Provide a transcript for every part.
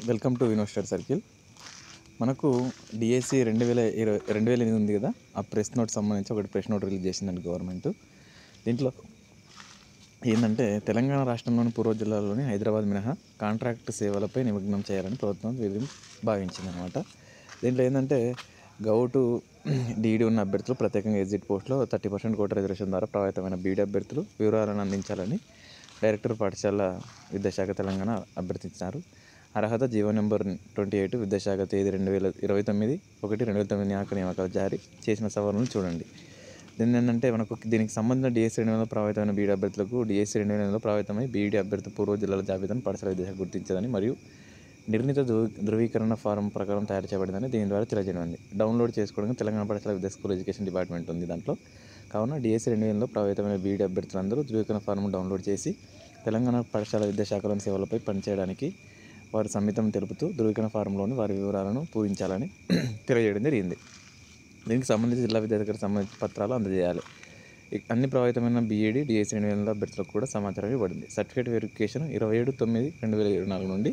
Welcome to వినోస్టర్ circle. మనకు DSC 2008 ఉంది కదా, ఆ ప్రెస్ నోట్ సంబంధించి ఒకటి ప్రెస్ నోట్ రిలీజ్ చేసిందండి గవర్నమెంట్. దీంట్లో ఏంటంటే తెలంగాణ రాష్ట్రంలోని పూర్వ జిల్లాల్లోని హైదరాబాద్ మినహా కాంట్రాక్ట్ సేవలపై నిమగ్నం చేయాలని ప్రభుత్వం భావించింది అనమాట. దీంట్లో ఏంటంటే గౌటు డీడీ ఉన్న అభ్యర్థులు ప్రత్యేకంగా ఎగ్జిట్ పోస్ట్లో 30% కోట రిజర్వేషన్ ద్వారా ప్రభావితమైన బీడీ అభ్యర్థులు వివరాలను అందించాలని డైరెక్టర్ పాఠశాల విద్యాశాఖ తెలంగాణ అభ్యర్థించారు. అర్హత జీవో నెంబర్ 28 విద్యాశాఖ తేదీ 2029/1/2009 నియామకాలు జారీ చేసిన సవరణలు చూడండి. దీని ఏంటంటే దీనికి సంబంధించిన డిఎస్సి 2000 ప్రభావితమైన బీడీ అభ్యర్థులకు డిఎస్సి 2008లో ప్రభావితమై బీడీ అభ్యర్థి పూర్వ జిల్లాల జాబితాను పాఠశాల విద్యాశాఖ గుర్తించదని మరియు నిర్ణీత ధృవీకరణ ఫారం ప్రకారం తయారు చేయబడిందని దీని ద్వారా తెలియజేయబడింది. డౌన్లోడ్ చేసుకోవడానికి తెలంగాణ పాఠశాల విద్యా స్కూల్ ఎడ్యుకేషన్ డిపార్ట్మెంట్ ఉంది దాంట్లో. కావున డిఎస్సి 2008లో ప్రభావితమైన బీడీ అభ్యర్థులందరూ ధృవీకరణ ఫారం డౌన్లోడ్ చేసి తెలంగాణ పాఠశాల విద్యాశాఖలోని సేవలపై పనిచేయడానికి వారి సమ్మితం తెలుపుతూ ధృవీకరణ ఫారంలోని వారి వివరాలను పూరించాలని తెలియజేయడం జరిగింది. దీనికి సంబంధించి జిల్లా విద్యాధికారికి సంబంధించిన పత్రాలు అందజేయాలి. అన్ని ప్రభావితమైన బీఈడీ డిఎస్సి 2008 అభ్యర్థులకు కూడా సమాచారం ఇవ్వబడింది. సర్టిఫికేట్ వెరిఫికేషన్ 27/9/2024 నుండి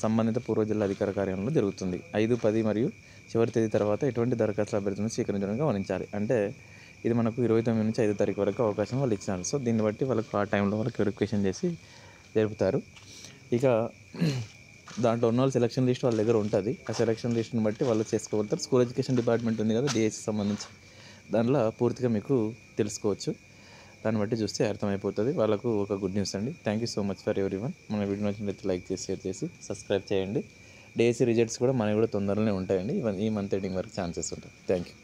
సంబంధిత పూర్వ జిల్లా అధికార కార్యాలయంలో జరుగుతుంది. 5, 10 మరియు చివరి తేదీ తర్వాత ఎటువంటి దరఖాస్తుల అభ్యర్థులను స్వీకరించడం గమనించాలి. అంటే ఇది మనకు 29 నుంచి 5 తారీఖు వరకు అవకాశం వాళ్ళు ఇచ్చినారు. సో దీన్ని బట్టి వాళ్ళకి ఆ టైంలో వాళ్ళకి వెరిఫికేషన్ చేసి జరుపుతారు. ఇక దాంట్లో ఉన్న వాళ్ళు సెలక్షన్ లిస్ట్ వాళ్ళ దగ్గర ఉంటుంది. ఆ సెలక్షన్ లిస్ట్ని బట్టి వాళ్ళు చేసుకోగలుగుతారు. స్కూల్ ఎడ్యుకేషన్ డిపార్ట్మెంట్ ఉంది కదా డిఎస్సి సంబంధించి, దానిలో పూర్తిగా మీకు తెలుసుకోవచ్చు. దాన్ని బట్టి చూస్తే అర్థమైపోతుంది. వాళ్ళకు ఒక గుడ్ న్యూస్ అండి. Thank you so much for everyone. మన వీడియో నచ్చినట్లయితే లైక్ చేసి, షేర్ చేసి, సబ్స్క్రైబ్ చేయండి. డిఎస్సి రిజల్ట్స్ కూడా మనకి కూడా తొందరలోనే ఉంటాయండి. ఈ మంత్ ఎండింగ్ వరకు ఛాన్సెస్ ఉంటాయి. Thank you.